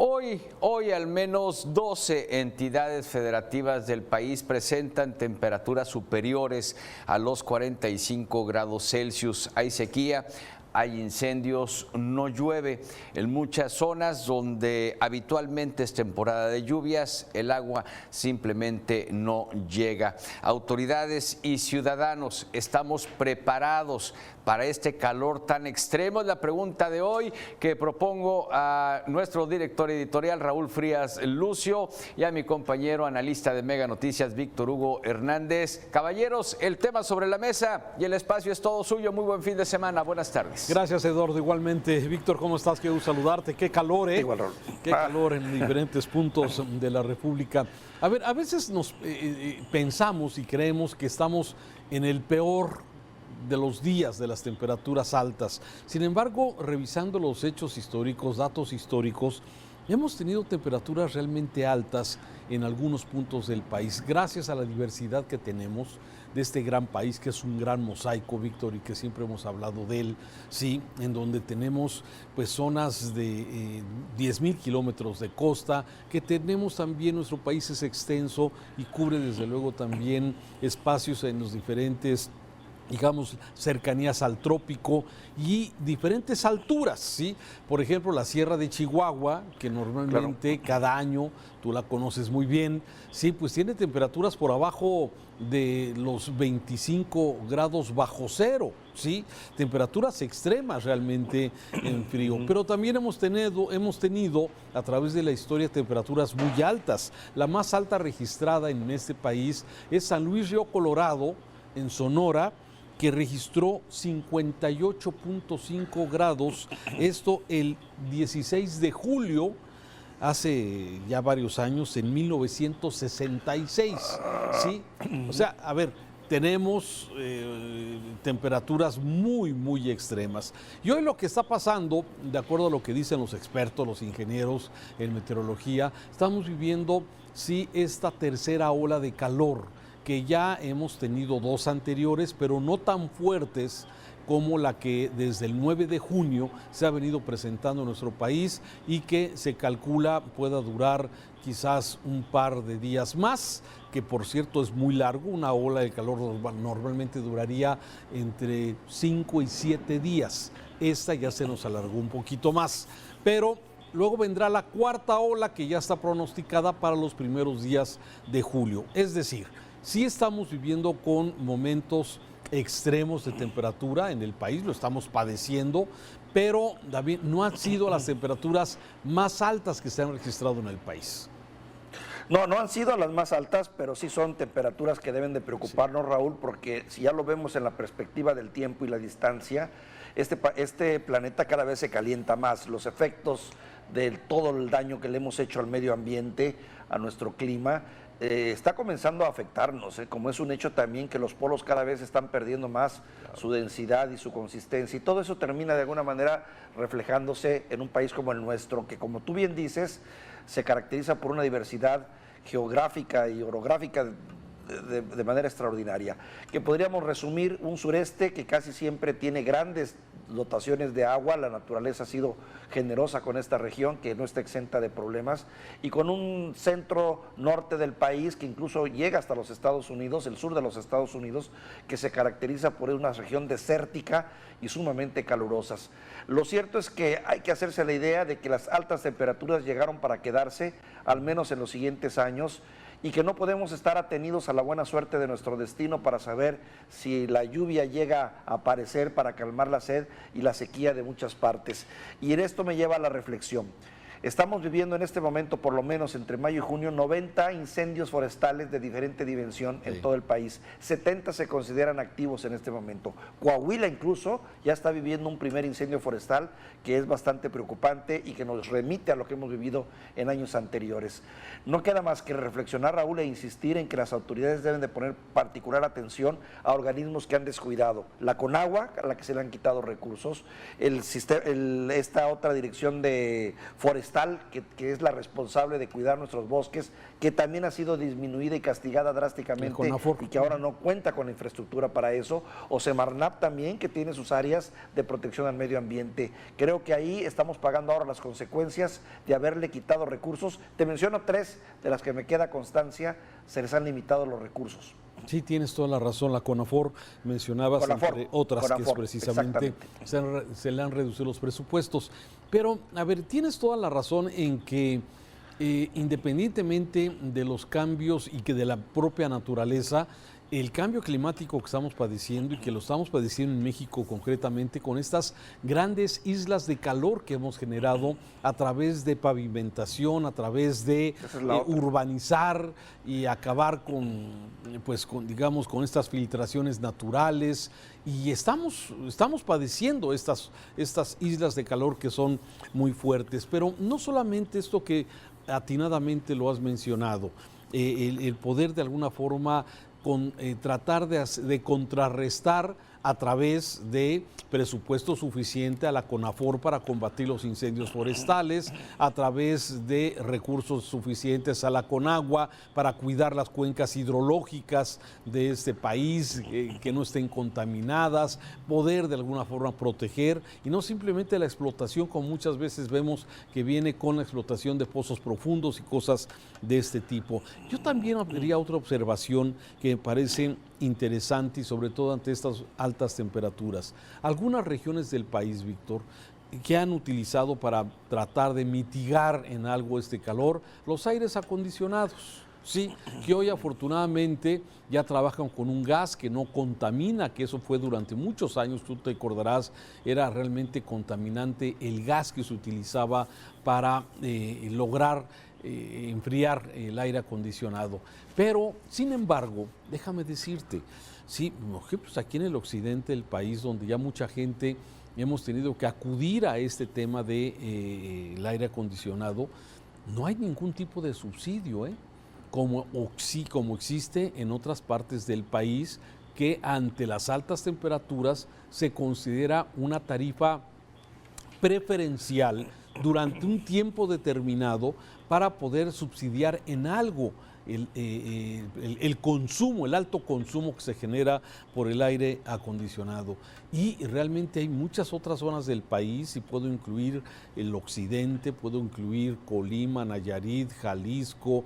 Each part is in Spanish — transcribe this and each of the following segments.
Hoy al menos 12 entidades federativas del país presentan temperaturas superiores a los 45 grados Celsius. Hay sequía, hay incendios, no llueve. En muchas zonas donde habitualmente es temporada de lluvias, el agua simplemente no llega. Autoridades y ciudadanos, ¿estamos preparados para este calor tan extremo? Es la pregunta de hoy que propongo a nuestro director editorial Raúl Frías Lucio y a mi compañero analista de Mega Noticias Víctor Hugo Hernández. Caballeros, el tema sobre la mesa y el espacio es todo suyo. Muy buen fin de semana. Buenas tardes. Gracias, Eduardo. Igualmente, Víctor, ¿cómo estás? Quiero saludarte. Qué calor, ¿eh? Igual, Raúl. Qué calor en diferentes puntos de la República. A ver, a veces nos pensamos y creemos que estamos en el peor de los días de las temperaturas altas. Sin embargo, revisando los hechos históricos, datos históricos, hemos tenido temperaturas realmente altas en algunos puntos del país, gracias a la diversidad que tenemos de este gran país, que es un gran mosaico, Víctor, y que siempre hemos hablado de él, sí, en donde tenemos pues zonas de 10,000 kilómetros de costa, que tenemos también, nuestro país es extenso y cubre desde luego también espacios en los diferentes, digamos, cercanías al trópico y diferentes alturas, ¿sí? Por ejemplo, la Sierra de Chihuahua, que normalmente cada año, tú la conoces muy bien, sí, pues tiene temperaturas por abajo de los 25 grados bajo cero, ¿sí? Temperaturas extremas realmente en frío, pero también hemos tenido a través de la historia temperaturas muy altas. La más alta registrada en este país es San Luis Río Colorado, en Sonora, que registró 58.5 grados, esto el 16 de julio, hace ya varios años, en 1966, ¿sí? O sea, a ver, tenemos temperaturas muy, muy extremas. Y hoy lo que está pasando, de acuerdo a lo que dicen los expertos, los ingenieros en meteorología, estamos viviendo, sí, esta tercera ola de calor, que ya hemos tenido dos anteriores, pero no tan fuertes como la que desde el 9 de junio se ha venido presentando en nuestro país y que se calcula pueda durar quizás un par de días más, que por cierto es muy largo. Una ola de calor normalmente duraría entre 5 y 7 días. Esta ya se nos alargó un poquito más, pero luego vendrá la cuarta ola que ya está pronosticada para los primeros días de julio. Es decir, sí estamos viviendo con momentos extremos de temperatura en el país, lo estamos padeciendo, pero David, no han sido las temperaturas más altas que se han registrado en el país. No, no han sido las más altas, pero sí son temperaturas que deben de preocuparnos, sí, Raúl, porque si ya lo vemos en la perspectiva del tiempo y la distancia, este planeta cada vez se calienta más. Los efectos de todo el daño que le hemos hecho al medio ambiente, a nuestro clima, está comenzando a afectarnos, como es un hecho también que los polos cada vez están perdiendo más su densidad y su consistencia, y todo eso termina de alguna manera reflejándose en un país como el nuestro, que como tú bien dices, se caracteriza por una diversidad geográfica y orográfica de manera extraordinaria, que podríamos resumir un sureste que casi siempre tiene grandes dotaciones de agua. La naturaleza ha sido generosa con esta región, que no está exenta de problemas, y con un centro norte del país que incluso llega hasta los Estados Unidos, el sur de los Estados Unidos, que se caracteriza por una región desértica y sumamente calurosas. Lo cierto es que hay que hacerse la idea de que las altas temperaturas llegaron para quedarse, al menos en los siguientes años, y que no podemos estar atenidos a la buena suerte de nuestro destino para saber si la lluvia llega a aparecer para calmar la sed y la sequía de muchas partes. Y en esto me lleva a la reflexión. Estamos viviendo en este momento, por lo menos entre mayo y junio, 90 incendios forestales de diferente dimensión en todo el país. 70 se consideran activos en este momento. Coahuila incluso ya está viviendo un primer incendio forestal que es bastante preocupante y que nos remite a lo que hemos vivido en años anteriores. No queda más que reflexionar, Raúl, e insistir en que las autoridades deben de poner particular atención a organismos que han descuidado. La Conagua, a la que se le han quitado recursos, esta otra dirección de forestal, forestal, que es la responsable de cuidar nuestros bosques, que también ha sido disminuida y castigada drásticamente y que ahora no cuenta con la infraestructura para eso, o Semarnat también, que tiene sus áreas de protección al medio ambiente. Creo que ahí estamos pagando ahora las consecuencias de haberle quitado recursos. Te menciono 3 de las que me queda constancia, se les han limitado los recursos. Sí, tienes toda la razón. La CONAFOR mencionabas, entre otras, que es precisamente se le han reducido los presupuestos. Pero, a ver, tienes toda la razón en que independientemente de los cambios y que de la propia naturaleza, el cambio climático que estamos padeciendo y que lo estamos padeciendo en México concretamente con estas grandes islas de calor que hemos generado a través de pavimentación, a través de urbanizar y acabar digamos, con estas filtraciones naturales, y estamos padeciendo estas islas de calor que son muy fuertes. Pero no solamente esto que atinadamente lo has mencionado, el poder de alguna forma tratar de contrarrestar a través de presupuesto suficiente a la CONAFOR para combatir los incendios forestales, a través de recursos suficientes a la CONAGUA para cuidar las cuencas hidrológicas de este país, que no estén contaminadas, poder de alguna forma proteger, y no simplemente la explotación, como muchas veces vemos que viene con la explotación de pozos profundos y cosas de este tipo. Yo también haría otra observación que me parece interesante, y sobre todo ante estas altas temperaturas. Algunas regiones del país, Víctor, que han utilizado para tratar de mitigar en algo este calor, los aires acondicionados. Sí, que hoy afortunadamente ya trabajan con un gas que no contamina, que eso fue durante muchos años, tú te acordarás, era realmente contaminante el gas que se utilizaba para lograr enfriar el aire acondicionado. Pero, sin embargo, déjame decirte, sí, pues aquí en el occidente del país, donde ya mucha gente hemos tenido que acudir a este tema de el aire acondicionado, no hay ningún tipo de subsidio, como existe en otras partes del país, que ante las altas temperaturas se considera una tarifa preferencial durante un tiempo determinado para poder subsidiar en algo el consumo, el alto consumo que se genera por el aire acondicionado. Y realmente hay muchas otras zonas del país, y puedo incluir el occidente, puedo incluir Colima, Nayarit, Jalisco,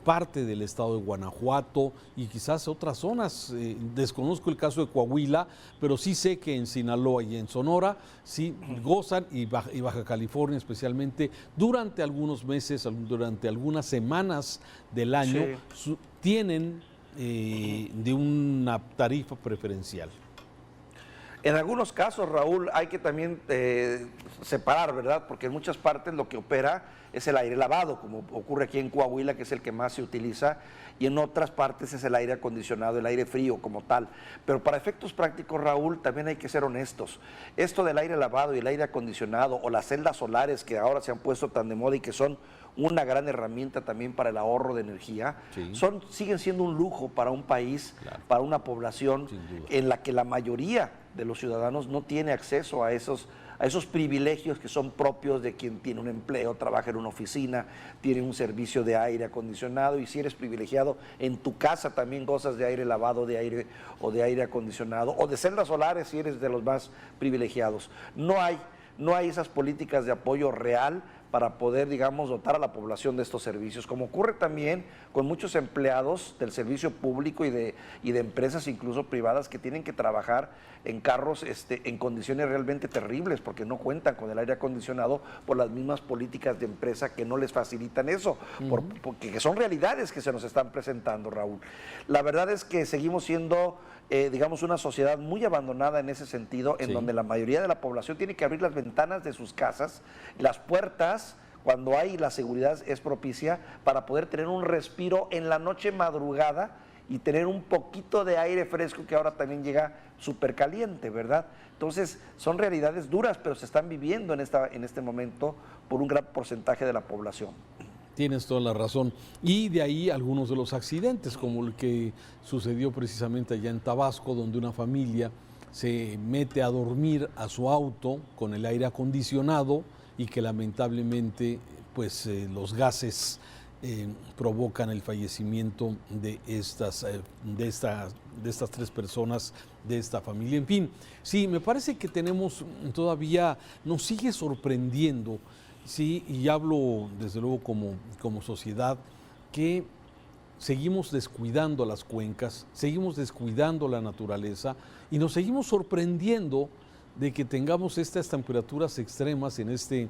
parte del estado de Guanajuato y quizás otras zonas. Desconozco el caso de Coahuila, pero sí sé que en Sinaloa y en Sonora sí gozan, y Baja California especialmente, durante algunos meses, durante algunas semanas del año, sí, tienen de una tarifa preferencial. En algunos casos, Raúl, hay que también separar, ¿verdad? Porque en muchas partes lo que opera es el aire lavado, como ocurre aquí en Coahuila, que es el que más se utiliza, y en otras partes es el aire acondicionado, el aire frío como tal. Pero para efectos prácticos, Raúl, también hay que ser honestos. Esto del aire lavado y el aire acondicionado, o las celdas solares que ahora se han puesto tan de moda y que son una gran herramienta también para el ahorro de energía, sí, siguen siendo un lujo para un país, claro, para una población en la que la mayoría de los ciudadanos no tiene acceso a esos privilegios que son propios de quien tiene un empleo, trabaja en una oficina, tiene un servicio de aire acondicionado, y si eres privilegiado, en tu casa también gozas de aire lavado, de aire acondicionado, o de celdas solares si eres de los más privilegiados. No hay esas políticas de apoyo real para poder, digamos, dotar a la población de estos servicios, como ocurre también con muchos empleados del servicio público y de empresas incluso privadas que tienen que trabajar en carros en condiciones realmente terribles porque no cuentan con el aire acondicionado por las mismas políticas de empresa que no les facilitan eso, porque son realidades que se nos están presentando, Raúl. La verdad es que seguimos siendo digamos, una sociedad muy abandonada en ese sentido, en donde la mayoría de la población tiene que abrir las ventanas de sus casas, las puertas, cuando hay la seguridad es propicia, para poder tener un respiro en la noche madrugada y tener un poquito de aire fresco que ahora también llega súper caliente, ¿verdad? Entonces, son realidades duras, pero se están viviendo en este momento por un gran porcentaje de la población. Tienes toda la razón. Y de ahí algunos de los accidentes, como el que sucedió precisamente allá en Tabasco, donde una familia se mete a dormir a su auto con el aire acondicionado y que lamentablemente pues los gases provocan el fallecimiento de estas 3 personas de esta familia. En fin, sí, me parece que tenemos todavía, nos sigue sorprendiendo, sí, y hablo desde luego como sociedad, que seguimos descuidando las cuencas, seguimos descuidando la naturaleza y nos seguimos sorprendiendo de que tengamos estas temperaturas extremas en este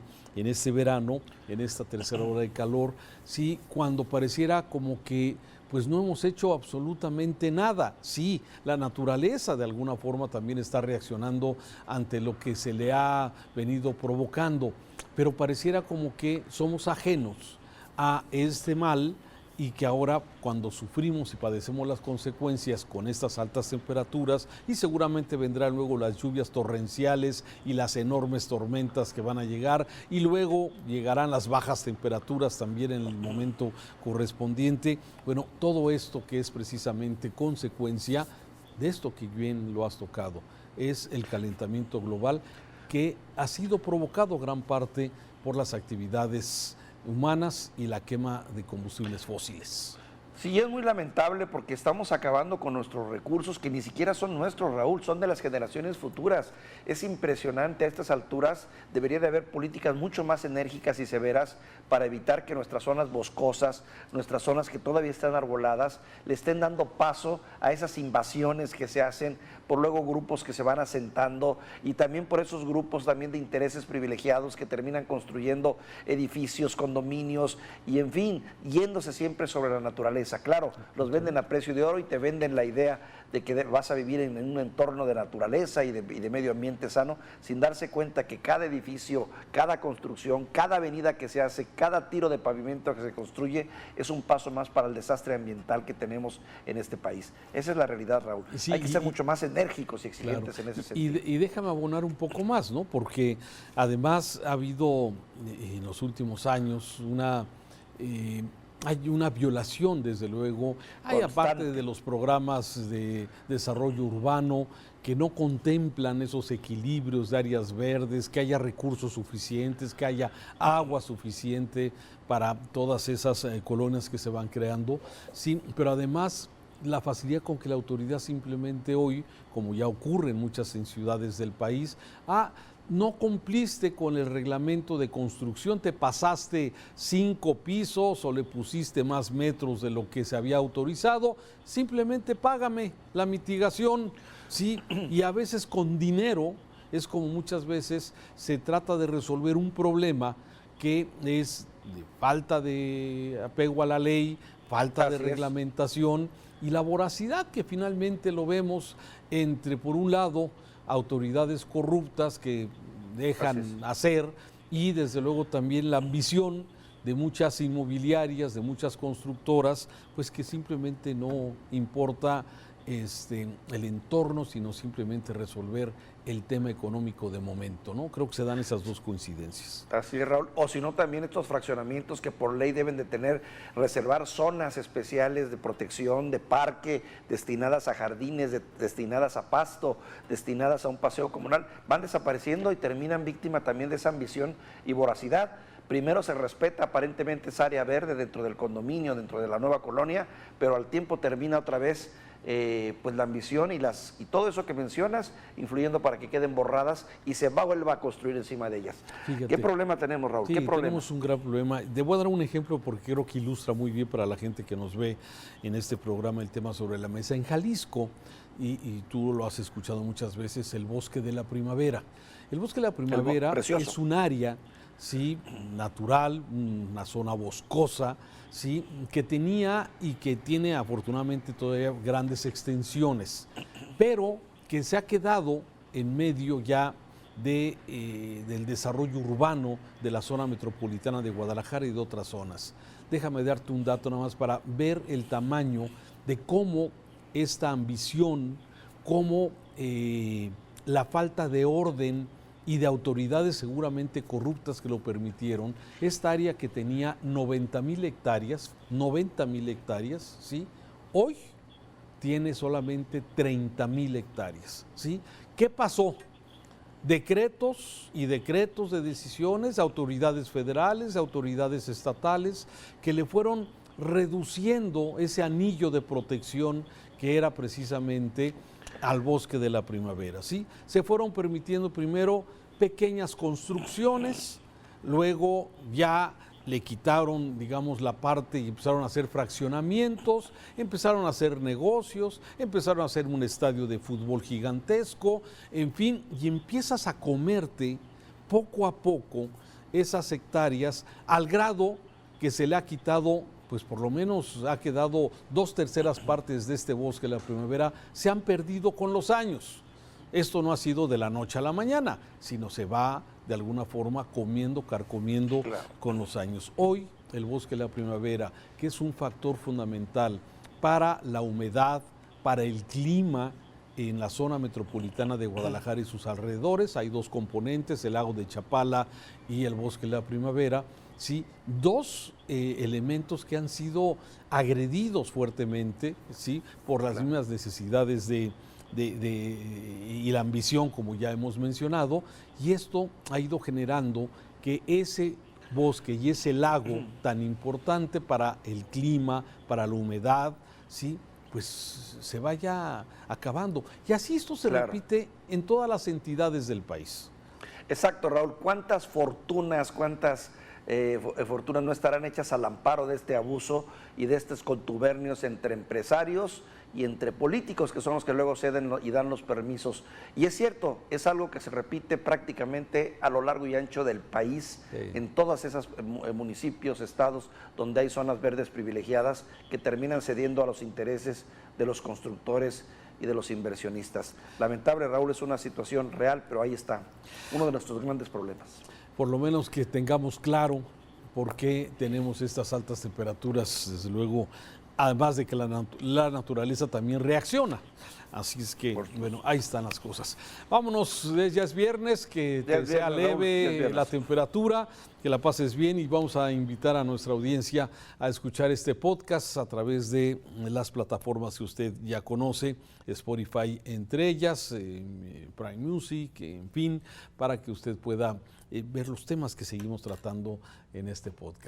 verano, en esta tercera ola de calor, sí, cuando pareciera como que pues no hemos hecho absolutamente nada. Sí, la naturaleza de alguna forma también está reaccionando ante lo que se le ha venido provocando, pero pareciera como que somos ajenos a este mal y que ahora cuando sufrimos y padecemos las consecuencias con estas altas temperaturas, y seguramente vendrán luego las lluvias torrenciales y las enormes tormentas que van a llegar, y luego llegarán las bajas temperaturas también en el momento correspondiente. Bueno, todo esto que es precisamente consecuencia de esto que bien lo has tocado, es el calentamiento global que ha sido provocado gran parte por las actividades humanas y la quema de combustibles fósiles. Sí, es muy lamentable porque estamos acabando con nuestros recursos que ni siquiera son nuestros, Raúl, son de las generaciones futuras. Es impresionante, a estas alturas debería de haber políticas mucho más enérgicas y severas para evitar que nuestras zonas boscosas, nuestras zonas que todavía están arboladas, le estén dando paso a esas invasiones que se hacen por luego grupos que se van asentando y también por esos grupos también de intereses privilegiados que terminan construyendo edificios, condominios y en fin, yéndose siempre sobre la naturaleza. Claro, los venden a precio de oro y te venden la idea de que vas a vivir en un entorno de naturaleza y de medio ambiente sano, sin darse cuenta que cada edificio, cada construcción, cada avenida que se hace, cada tiro de pavimento que se construye es un paso más para el desastre ambiental que tenemos en este país. Esa es la realidad, Raúl. Sí, hay que ser mucho más enérgicos y exigentes, claro, en ese sentido. Y déjame abonar un poco más, ¿no? Porque además ha habido en los últimos años hay una violación, desde luego, hay aparte de los programas de desarrollo urbano que no contemplan esos equilibrios de áreas verdes, que haya recursos suficientes, que haya agua suficiente para todas esas colonias que se van creando, sí, pero además la facilidad con que la autoridad simplemente hoy, como ya ocurre en muchas ciudades del país, no cumpliste con el reglamento de construcción, te pasaste 5 pisos o le pusiste más metros de lo que se había autorizado, simplemente págame la mitigación, ¿sí? Y a veces con dinero es como muchas veces se trata de resolver un problema que es de falta de apego a la ley, falta de reglamentación y la voracidad que finalmente lo vemos entre, por un lado, autoridades corruptas que dejan hacer y desde luego también la ambición de muchas inmobiliarias, de muchas constructoras, pues que simplemente no importa el entorno, sino simplemente resolver el tema económico de momento, ¿no? Creo que se dan esas dos coincidencias. Así es, Raúl. O si no, también estos fraccionamientos que por ley deben de reservar zonas especiales de protección, de parque, destinadas a jardines, destinadas a pasto, destinadas a un paseo comunal, van desapareciendo y terminan víctima también de esa ambición y voracidad. Primero se respeta aparentemente esa área verde dentro del condominio, dentro de la nueva colonia, pero al tiempo termina otra vez pues la ambición y todo eso que mencionas, influyendo para que queden borradas y se vuelva a construir encima de ellas. Fíjate. ¿Qué problema tenemos, Raúl? Sí, ¿Qué problema? Tenemos un gran problema. Debo dar un ejemplo porque creo que ilustra muy bien para la gente que nos ve en este programa el tema sobre la mesa. En Jalisco, y tú lo has escuchado muchas veces, el Bosque de la Primavera. El Bosque de la Primavera es un área, sí, natural, una zona boscosa, sí, que tenía y que tiene afortunadamente todavía grandes extensiones, pero que se ha quedado en medio ya del desarrollo urbano de la zona metropolitana de Guadalajara y de otras zonas. Déjame darte un dato nada más para ver el tamaño de cómo esta ambición, cómo la falta de orden y de autoridades seguramente corruptas que lo permitieron, esta área que tenía 90,000 hectáreas, ¿sí? Hoy tiene solamente 30,000 hectáreas, ¿sí? ¿Qué pasó? decretos y decretos de decisiones de autoridades federales, de autoridades estatales, que le fueron reduciendo ese anillo de protección que era precisamente al bosque de la primavera, ¿sí? Se fueron permitiendo primero pequeñas construcciones, luego ya le quitaron, digamos, la parte y empezaron a hacer fraccionamientos, empezaron a hacer negocios, empezaron a hacer un estadio de fútbol gigantesco, en fin, y empiezas a comerte poco a poco esas hectáreas al grado que se le ha quitado, pues por lo menos ha quedado 2/3 partes de este bosque de la primavera, se han perdido con los años. Esto no ha sido de la noche a la mañana, sino se va de alguna forma comiendo, carcomiendo con los años. Hoy el bosque de la primavera, que es un factor fundamental para la humedad, para el clima en la zona metropolitana de Guadalajara y sus alrededores, hay dos componentes, el lago de Chapala y el bosque de la primavera, ¿sí? Dos elementos que han sido agredidos fuertemente, ¿sí? Por las mismas necesidades y la ambición, como ya hemos mencionado, y esto ha ido generando que ese bosque y ese lago tan importante para el clima, para la humedad, ¿sí? Pues se vaya acabando. Y así esto se repite en todas las entidades del país. Exacto, Raúl. ¿Cuántas fortunas, fortunas no estarán hechas al amparo de este abuso y de estos contubernios entre empresarios y entre políticos, que son los que luego ceden y dan los permisos? Y es cierto, es algo que se repite prácticamente a lo largo y ancho del país, en todas esas municipios, estados, donde hay zonas verdes privilegiadas que terminan cediendo a los intereses de los constructores y de los inversionistas. Lamentable, Raúl, es una situación real, pero ahí está, uno de nuestros grandes problemas. Por lo menos que tengamos claro por qué tenemos estas altas temperaturas, desde luego, además de que la naturaleza también reacciona. Así es que, bueno, ahí están las cosas. Vámonos, ya es viernes, que te sea leve la temperatura, que la pases bien, y vamos a invitar a nuestra audiencia a escuchar este podcast a través de las plataformas que usted ya conoce, Spotify entre ellas, Prime Music, en fin, para que usted pueda ver los temas que seguimos tratando en este podcast.